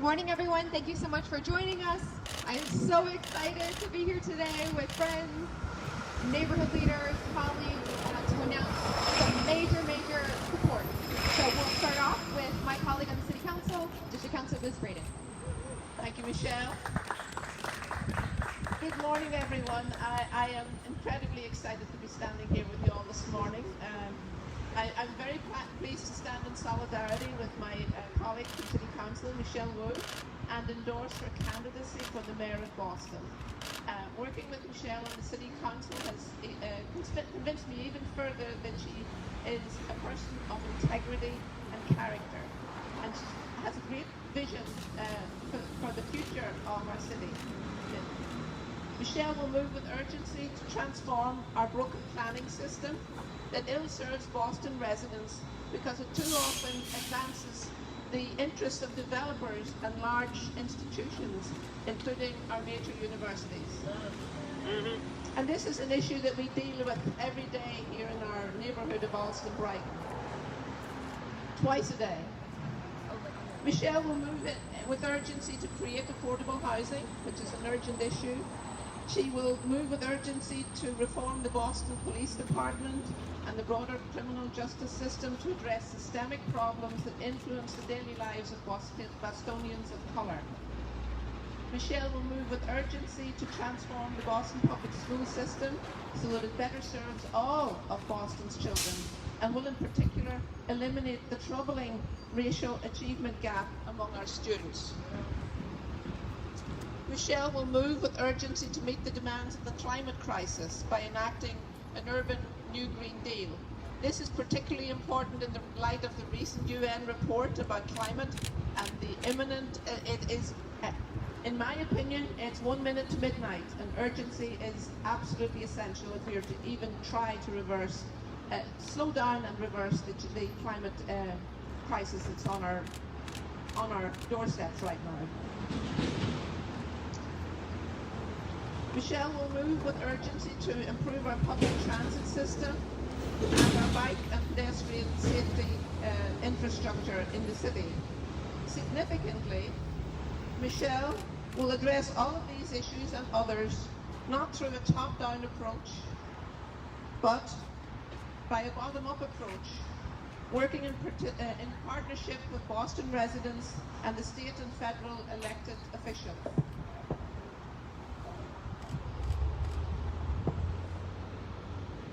Morning, everyone. Thank you so much for joining us. I am so excited to be here today with friends, neighborhood leaders, colleagues, to announce some major support. So we'll start off with my colleague on the City Council, District Councilor Liz Breadon. Thank you, Michelle. Good morning, everyone. I am incredibly excited to be standing here with you all this morning. I'm very pleased to stand in solidarity with my colleague from City Council, Michelle Wu, and endorse her candidacy for the Mayor of Boston. Working with Michelle on the City Council has convinced me even further that she is a person of integrity and character, and she has a great vision for the future of our city. Michelle will move with urgency to transform our broken planning system that ill serves Boston residents because it too often advances the interests of developers and large institutions, including our major universities. And this is an issue that we deal with every day here in our neighbourhood of Allston Brighton. Twice a day. Michelle will move with urgency to create affordable housing, which is an urgent issue. She will move with urgency to reform the Boston Police Department and the broader criminal justice system to address systemic problems that influence the daily lives of Bostonians of colour. Michelle will move with urgency to transform the Boston public school system so that it better serves all of Boston's children, and will in particular eliminate the troubling racial achievement gap among our students. Michelle will move with urgency to meet the demands of the climate crisis by enacting an urban New Green Deal. This is particularly important in the light of the recent UN report about climate and the imminent, in my opinion, it's 1 minute to midnight, and urgency is absolutely essential if we are to even try to reverse, slow down and reverse the climate crisis that's on our doorsteps right now. Michelle will move with urgency to improve our public transit system and our bike and pedestrian safety infrastructure in the city. Significantly, Michelle will address all of these issues and others not through a top-down approach, but by a bottom-up approach, working in partnership with Boston residents and the state and federal elected officials.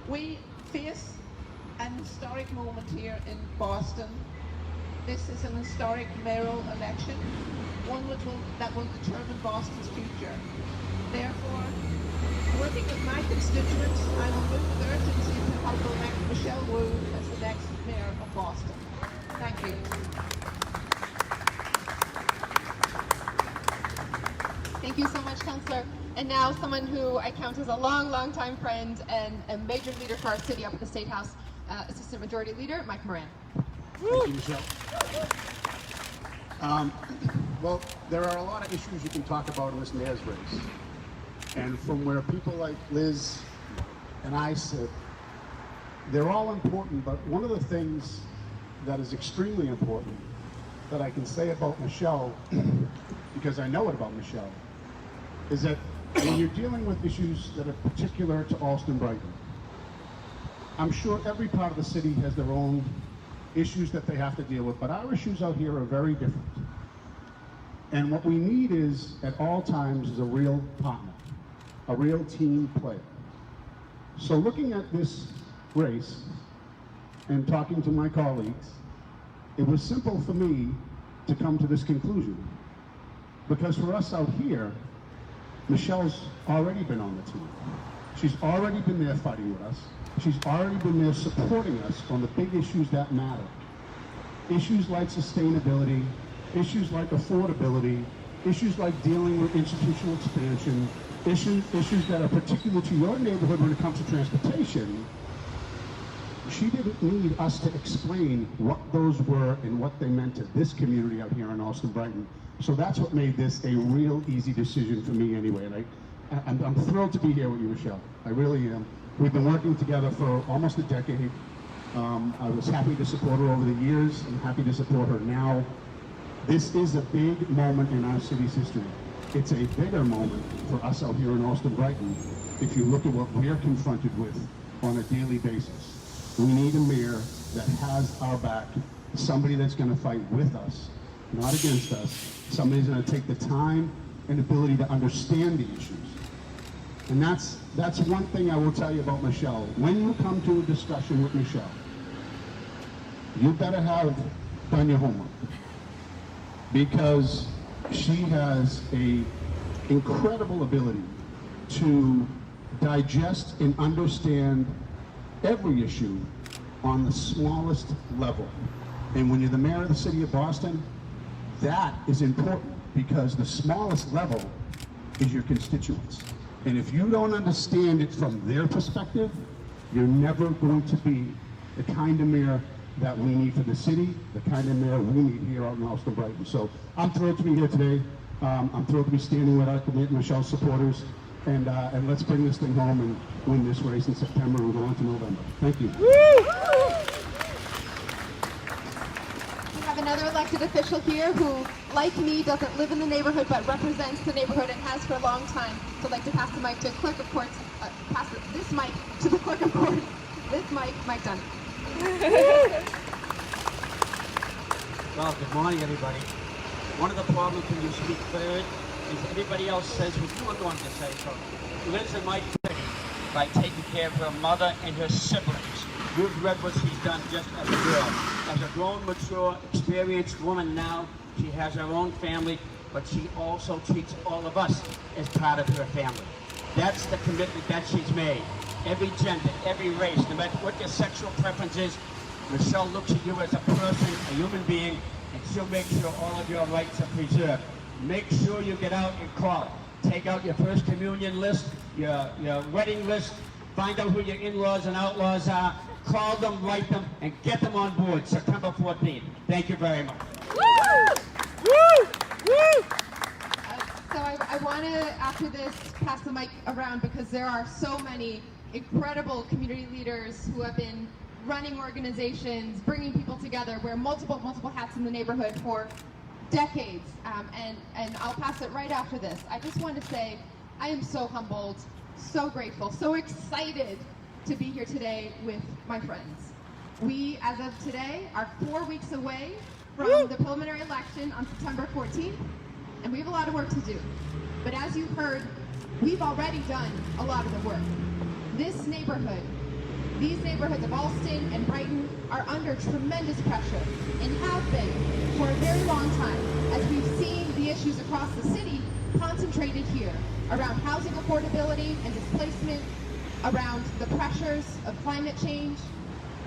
We face an historic moment here in Boston. This is an historic mayoral election, one that will determine Boston's future. Therefore, working with my constituents, I will move with urgency to help elect Michelle Wu as the next mayor of Boston. Thank you. Thank you so much, Councillor. And now someone who I count as a long time friend and a major leader for our city up at the State House, Assistant Majority Leader, Mike Moran. Thank you, Michelle. Well, there are a lot of issues you can talk about in this mayor's race. And from where people like Liz and I sit, they're all important, but one of the things that is extremely important that I can say about Michelle, because I know it about Michelle, is that when you're dealing with issues that are particular to Allston Brighton, I'm sure every part of the city has their own issues that they have to deal with, but our issues out here are very different. And what we need is, at all times, is a real partner, a real team player. So looking at this race and talking to my colleagues, it was simple for me to come to this conclusion. Because for us out here, Michelle's already been on the team. She's already been there fighting with us. She's already been there supporting us on the big issues that matter. Issues like sustainability, issues like affordability, issues like dealing with institutional expansion, issues that are particular to your neighborhood when it comes to transportation. She didn't need us to explain what those were and what they meant to this community out here in Allston Brighton. So that's what made this a real easy decision for me anyway. And I'm thrilled to be here with you, Michelle. I really am. We've been working together for almost a decade. I was happy to support her over the years. I'm happy to support her now. This is a big moment in our city's history. It's a bigger moment for us out here in Austin Brighton if you look at what we're confronted with on a daily basis. We need a mayor that has our back, somebody that's going to fight with us, not against us, somebody who's going to take the time and ability to understand the issues. And that's one thing I will tell you about Michelle. When you come to a discussion with Michelle, you better have done your homework, because she has a incredible ability to digest and understand every issue on the smallest level. And when you're the mayor of the city of Boston, that is important, because the smallest level is your constituents. And if you don't understand it from their perspective, you're never going to be the kind of mayor that we need for the city, the kind of mayor we need here out in Austin Brighton. So I'm thrilled to be here today. I'm thrilled to be standing with our Michelle's supporters, and let's bring this thing home and win this race in September and go on to November. Thank you. We have another elected official here who, like me, doesn't live in the neighborhood but represents the neighborhood and has for a long time. So I'd like to pass the mic to clerk of courts, this mic to the clerk of courts. This mic, Mike Dunn. Well, good morning, everybody. One of the problems when you speak third is everybody else says what you are going to say. So Liz and Mike by taking care of her mother and her siblings. You've read what she's done just as a girl. As a grown, mature, experienced woman now, she has her own family, but she also treats all of us as part of her family. That's the commitment that she's made. Every gender, every race, no matter what your sexual preference is, Michelle looks at you as a person, a human being, and she'll make sure all of your rights are preserved. Make sure you get out and call it. Take out your first communion list, your wedding list, find out who your in-laws and outlaws are, call them, write them, and get them on board September 14th. Thank you very much. Woo! Woo! Woo! So I want to, after this, pass the mic around, because there are so many incredible community leaders who have been running organizations, bringing people together, wear multiple hats in the neighborhood for decades. And I'll pass it right after this. I just want to say I am so humbled, so grateful, so excited to be here today with my friends. We, as of today, are 4 weeks away from the preliminary election on September 14th, and we have a lot of work to do. But as you've heard, we've already done a lot of the work. This neighborhood, these neighborhoods of Alston and Brighton are under tremendous pressure and have been for a very long time, as we've seen the issues across the city concentrated here around housing affordability and displacement, around the pressures of climate change,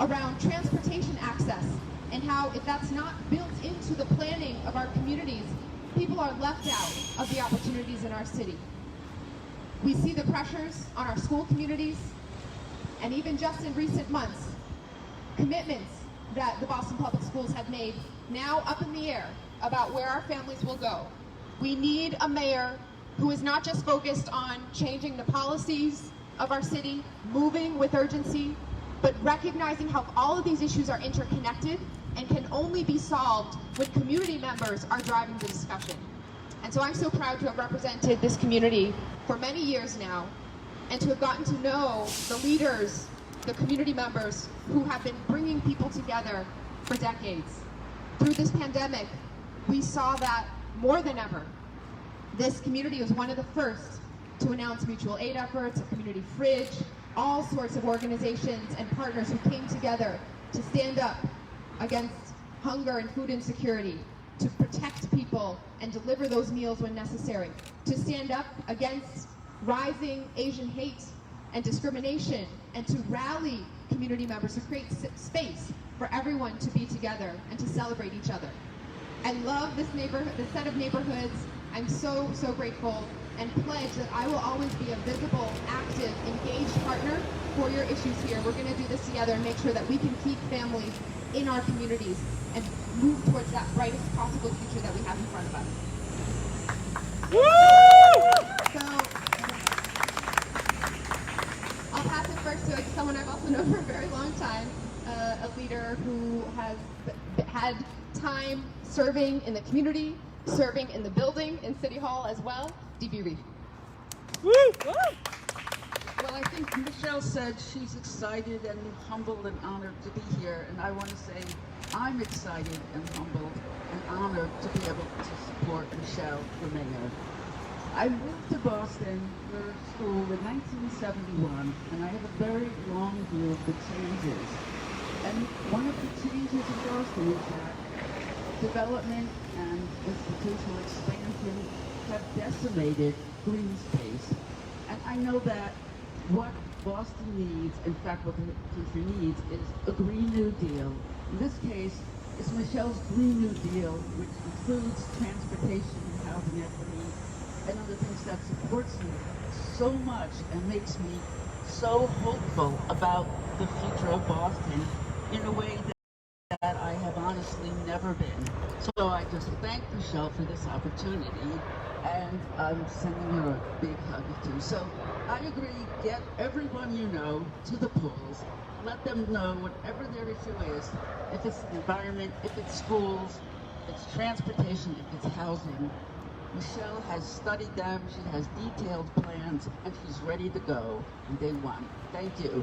around transportation access, and how if that's not built into the planning of our communities, people are left out of the opportunities in our city. We see the pressures on our school communities, and even just in recent months, commitments that the Boston Public Schools have made now up in the air about where our families will go. We need a mayor who is not just focused on changing the policies of our city, moving with urgency, but recognizing how all of these issues are interconnected and can only be solved when community members are driving the discussion. And so I'm so proud to have represented this community for many years now, and to have gotten to know the leaders, the community members who have been bringing people together for decades. Through this pandemic, we saw that more than ever, this community was one of the first to announce mutual aid efforts, a community fridge, all sorts of organizations and partners who came together to stand up against hunger and food insecurity, to protect people and deliver those meals when necessary, to stand up against rising Asian hate and discrimination, and to rally community members to create space for everyone to be together and to celebrate each other. I love this neighborhood, this set of neighborhoods. I'm so grateful, and pledge that I will always be a visible, active, engaged partner for your issues here. We're going to do this together and make sure that we can keep families in our communities and move towards that brightest possible future that we have in front of us. So I'll pass it first to someone I've also known for a very long time, a leader who has had time serving serving in the community, serving in the building in City Hall as well. DB Reef. Well, I think Michelle said she's excited and humbled and honored to be here, and I want to say I'm excited and humbled and honored to be able to support Michelle, the mayor. I moved to Boston for school in 1971, and I have a very long view of the changes. And one of the changes in Boston is that development and institutional expansion have decimated green space. And I know that what Boston needs, in fact what the country needs, is a Green New Deal. In this case, it's Michelle's Green New Deal, which includes transportation and housing equity and other things that supports me so much and makes me so hopeful about the future of Boston in a way that I have honestly never been. So I just thank Michelle for this opportunity, and I'm sending her a big hug too. So I agree, get everyone you know to the polls, let them know whatever their issue is, if it's the environment, if it's schools, if it's transportation, if it's housing. Michelle has studied them, she has detailed plans, and she's ready to go on day one. Thank you.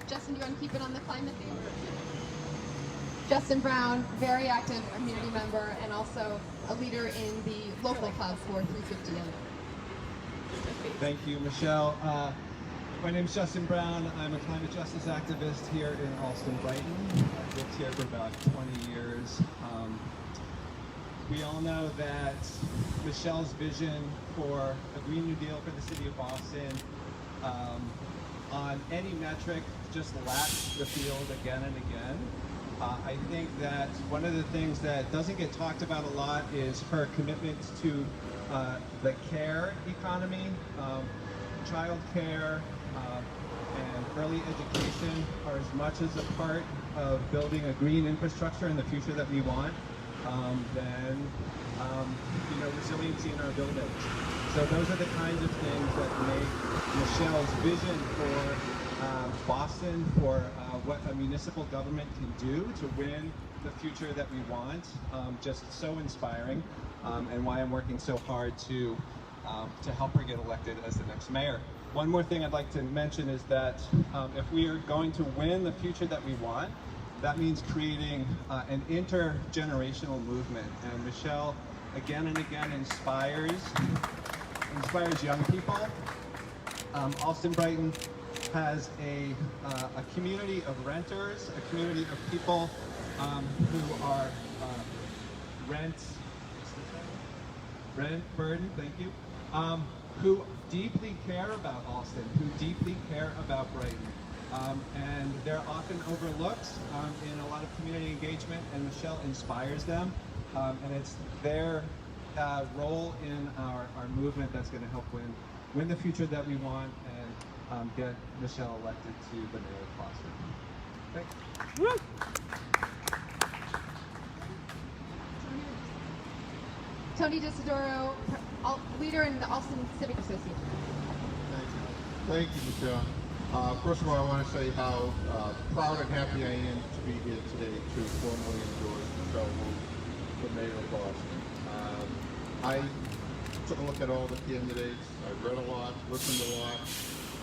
Justin, do you want to keep it on the climate theme? Justin Brown, very active community member and also a leader in the local club for 350. Thank you, Michelle. My name is Justin Brown. I'm a climate justice activist here in Alston, Brighton. I've lived here for about 20 years. We all know that Michelle's vision for a Green New Deal for the city of Boston on any metric just laps the field again and again. I think that one of the things that doesn't get talked about a lot is her commitment to the care economy, child care, and early education are as much as a part of building a green infrastructure in the future that we want, than resiliency in our buildings. So those are the kinds of things that make Michelle's vision for Boston, for what a municipal government can do to win the future that we want, just so inspiring, and why I'm working so hard to help her get elected as the next mayor. One more thing I'd like to mention is that if we are going to win the future that we want, that means creating an intergenerational movement. And Michelle, again and again, inspires young people. Alston Brighton has a community of renters, a community of people who are rent burden, thank you, who deeply care about Alston, who deeply care about Brighton. And they're often overlooked in a lot of community engagement, and Michelle inspires them. And it's their role in our movement that's going to help win the future that we want and get Michelle elected to the mayor of Boston. Thanks. Woo! Tony Desidoro, leader in the Alston Civic Association. Thank you, Michelle. First of all, I want to say how proud and happy I am to be here today to formally endorse Michelle for mayor of Boston. I took a look at all the candidates. I read a lot, listened a lot.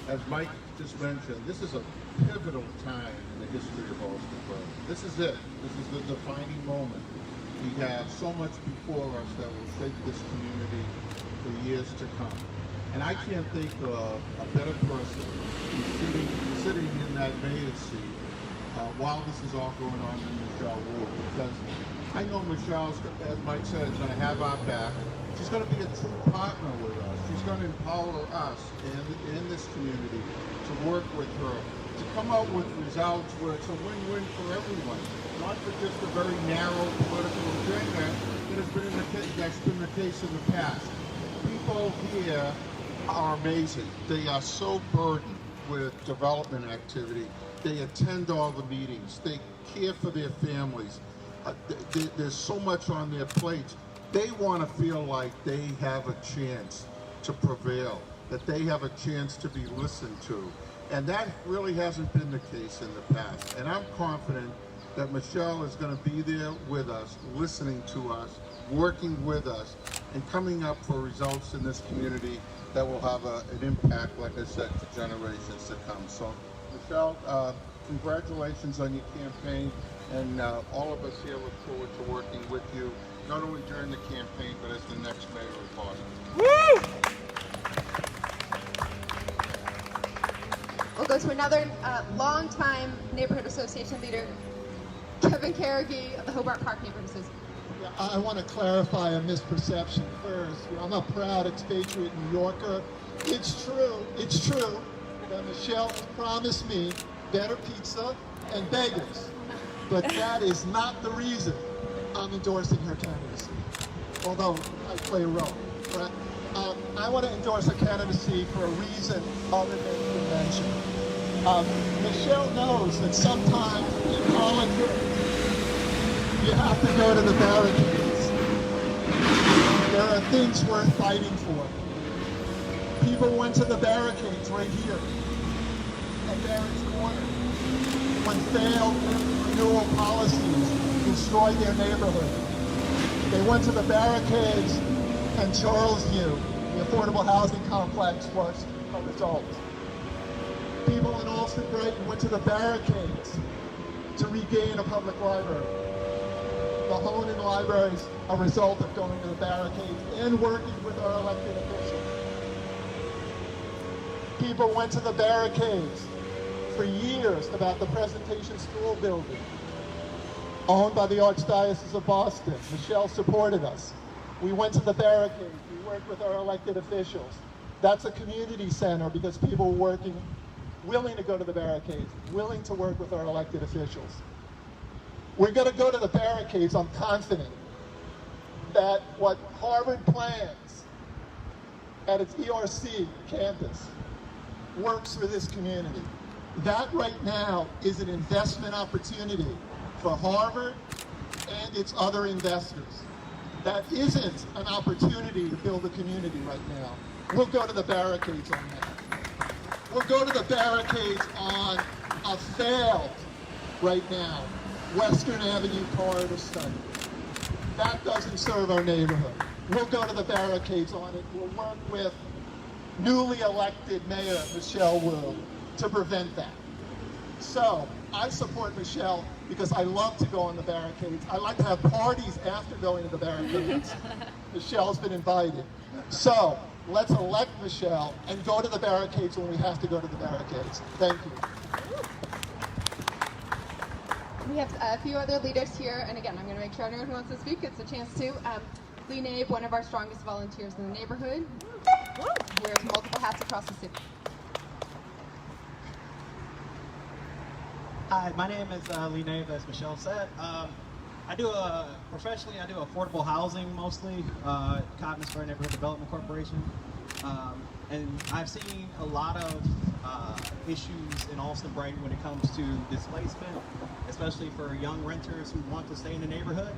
As Mike just mentioned, this is a pivotal time in the history of Alston. This is it. This is the defining moment. We have so much before us that will shape this community for years to come. And I can't think of a better person who's sitting in that mayor's seat while this is all going on than Michelle Ward. Because I know Michelle's, as Mike said, is going to have our back. She's going to be a true partner with us. She's going to empower us in this community to work with her, to come out with results where it's a win-win for everyone, not for just a very narrow political agenda that's been the case in the past. People here are amazing. They are so burdened with development activity. They attend all the meetings. They care for their families. There's so much on their plates. They want to feel like they have a chance to prevail, that they have a chance to be listened to. And that really hasn't been the case in the past. And I'm confident that Michelle is going to be there with us, listening to us, working with us, and coming up for results in this community that will have an impact, like I said, for generations to come. So, Michelle, congratulations on your campaign, and all of us here look forward to working with you, not only during the campaign, but as the next mayor of Boston. Woo! We'll go to another longtime neighborhood association leader, Kevin Carrigy of the Hobart Park Neighborhood Association. Yeah, I want to clarify a misperception first. I'm a proud expatriate New Yorker. It's true that Michelle has promised me better pizza and bagels, but that is not the reason I'm endorsing her candidacy, although I play a role. But I want to endorse her candidacy for a reason other than convention. Michelle knows that sometimes in politics, you have to go to the barricades. There are things worth fighting for. People went to the barricades right here at Barron's Corner when failed renewal policies destroyed their neighborhood. They went to the barricades and Charlesview, the affordable housing complex, was a result. People in Allston Breadon went to the barricades to regain a public library. The Honan Library is a result of going to the barricades and working with our elected officials. People went to the barricades for years about the Presentation School building, owned by the Archdiocese of Boston. Michelle supported us. We went to the barricades. We worked with our elected officials. That's a community center because people were willing to go to the barricades, willing to work with our elected officials. We're going to go to the barricades. I'm confident that what Harvard plans at its ERC campus works for this community. That right now is an investment opportunity for Harvard and its other investors. That isn't an opportunity to build a community right now. We'll go to the barricades on that. We'll go to the barricades on a failed, right now, Western Avenue corridor study. That doesn't serve our neighborhood. We'll go to the barricades on it. We'll work with newly elected Mayor Michelle Wu to prevent that. So I support Michelle because I love to go on the barricades. I like to have parties after going to the barricades. Michelle's been invited. So let's elect Michelle and go to the barricades when we have to go to the barricades. Thank you. We have a few other leaders here, and again, I'm going to make sure everyone who wants to speak gets a chance to. Lee Nabe, one of our strongest volunteers in the neighborhood, wears multiple hats across the city. Hi, my name is Lee Nabe, as Michelle said. Professionally, I do affordable housing mostly, Cotton's for Neighborhood Development Corporation. And I've seen a lot of issues in Allston Breadon when it comes to displacement, especially for young renters who want to stay in the neighborhood.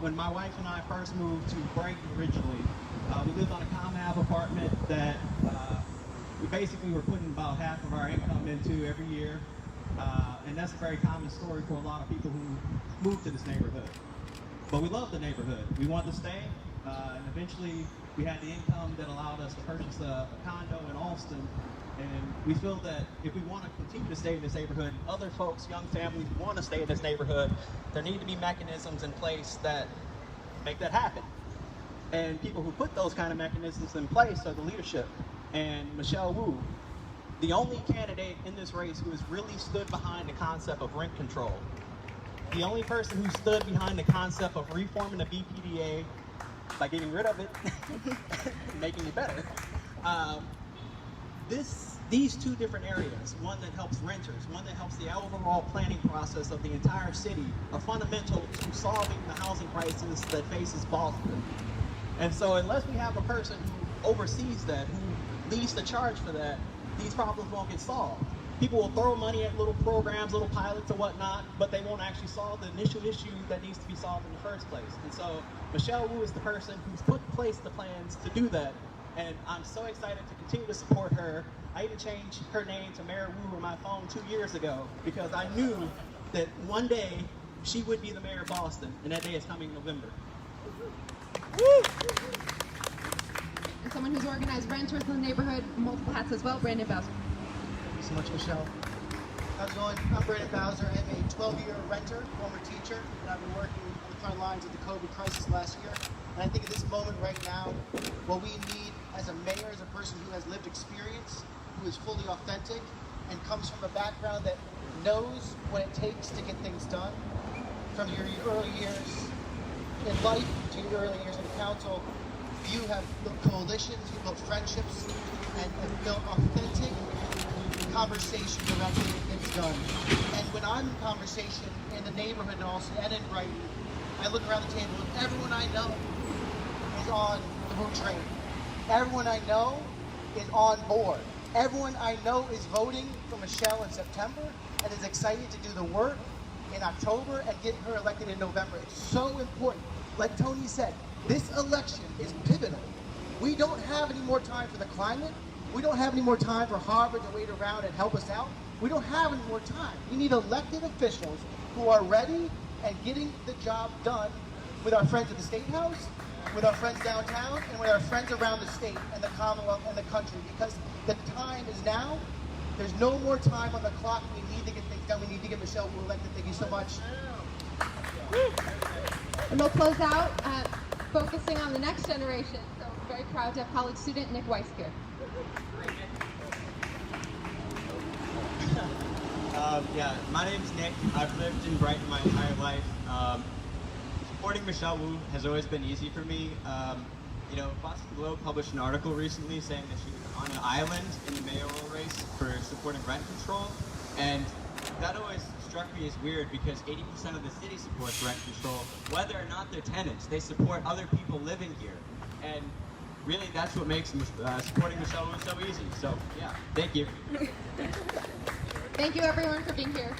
When my wife and I first moved to Breadon originally, we lived on a ComHab apartment that we basically were putting about half of our income into every year. And that's a very common story for a lot of people who move to this neighborhood. But we love the neighborhood. We wanted to stay, and eventually we had the income that allowed us to purchase a condo in Allston. And we feel that if we want to continue to stay in this neighborhood, other folks, young families want to stay in this neighborhood, there need to be mechanisms in place that make that happen. And people who put those kind of mechanisms in place are the leadership. And Michelle Wu, the only candidate in this race who has really stood behind the concept of rent control. The only person who stood behind the concept of reforming the BPDA by getting rid of it, making it better. These two different areas, one that helps renters, one that helps the overall planning process of the entire city, are fundamental to solving the housing crisis that faces Boston. And so unless we have a person who oversees that, who leads the charge for that, these problems won't get solved. People will throw money at little programs, little pilots or whatnot, but they won't actually solve the initial issue that needs to be solved in the first place. And so Michelle Wu is the person who's put in place the plans to do that. And I'm so excited to continue to support her. I even changed her name to Mayor Wu on my phone 2 years ago because I knew that one day she would be the mayor of Boston, and that day is coming in November. And someone who's organized renters in the neighborhood, multiple hats as well, Brandon Bowser. Thank you so much, Michelle. How's it going? I'm Breadon Bowser. I'm a 12-year renter, former teacher, and I've been working on the front lines of the COVID crisis last year. And I think at this moment right now, what we need as a mayor is a person who has lived experience, who is fully authentic, and comes from a background that knows what it takes to get things done. From your early years in life to your early years in council, you have built coalitions, you've built friendships, and built authentic conversation around getting things done. And when I'm in conversation in the neighborhood and also and in Brighton, I look around the table and everyone I know is on the route train. Everyone I know is on board. Everyone I know is voting for Michelle in September and is excited to do the work in October and get her elected in November. It's so important. Like Tony said, this election is pivotal. We don't have any more time for the climate. We don't have any more time for Harvard to wait around and help us out. We don't have any more time. We need elected officials who are ready and getting the job done with our friends at the State House, with our friends downtown, and with our friends around the state and the Commonwealth and the country, because the time is now. There's no more time on the clock. We need to get things done. We need to get Michelle elected. Thank you so much. And we'll close out focusing on the next generation. So very proud to have college student Nick Weiss here. Yeah, my name's Nick. I've lived in Brighton my entire life. Supporting Michelle Wu has always been easy for me. You know, Boston Globe published an article recently saying that she was on an island in the mayoral race for supporting rent control, and that always struck me as weird because 80% of the city supports rent control, whether or not they're tenants. They support other people living here, and really that's what makes supporting Michelle Wu so easy. So yeah, thank you. Thank you everyone for being here.